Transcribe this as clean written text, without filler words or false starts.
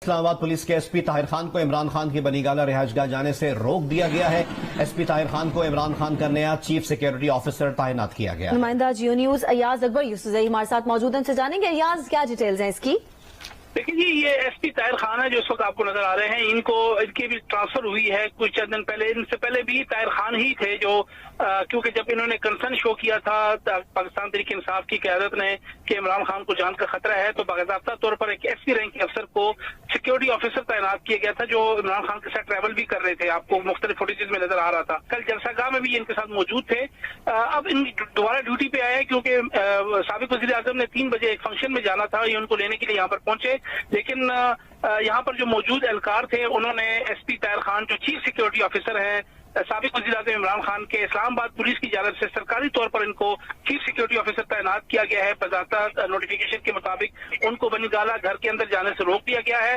Islamabad police के SP Tahir Khan को इमरान खान की बनीगाला रिहाइशगाह जाने से रोक दिया गया है। एसपी ताहिर खान को इमरान खान का नया चीफ सिक्योरिटी ऑफिसर तैनात किया गया है। नुमाइंदा जियो न्यूज अयाज अकबर यूसुफ हमारे साथ मौजूद हैं, जानेंगे अयाज क्या डिटेल्स हैं इसकी। देखिए जी, ये एसपी ताहिर खान है जो इस वक्त आपको नजर आ रहे हैं। इनकी भी ट्रांसफर हुई है कुछ चंद दिन पहले। इनसे पहले भी ताहिर खान ही थे जो क्योंकि जब इन्होंने कंसर्न शो किया था पाकिस्तान तहरीक इंसाफ की क़यादत ने कि इमरान खान को जान का खतरा है, तो बाकायदा तौर पर एक एसपी रैंक के अफसर को सिक्योरिटी ऑफिसर तैनात किया गया था जो इमरान खान के साथ ट्रैवल भी कर रहे थे। आपको मुख्तलिफ फुटेजेस में नजर आ रहा था। कल जलसागाह में भी इनके साथ मौजूद थे। अब इन दोबारा ड्यूटी पे आए क्योंकि साबिक वज़ीर आज़म ने 3 बजे एक फंक्शन में जाना था, ये उनको लेने के लिए यहाँ पर पहुंचे। लेकिन यहाँ पर जो मौजूद एहलकार थे उन्होंने एसपी ताहिर खान जो चीफ सिक्योरिटी ऑफिसर हैं साबिक वज़ीर आज़म इमरान खान के, इस्लामाबाद पुलिस की जानिब से सरकारी तौर पर इनको चीफ सिक्योरिटी ऑफिसर तैनात किया गया है। बज़ाब्ता नोटिफिकेशन के मुताबिक उनको बनीगाला घर के अंदर जाने से रोक दिया गया है।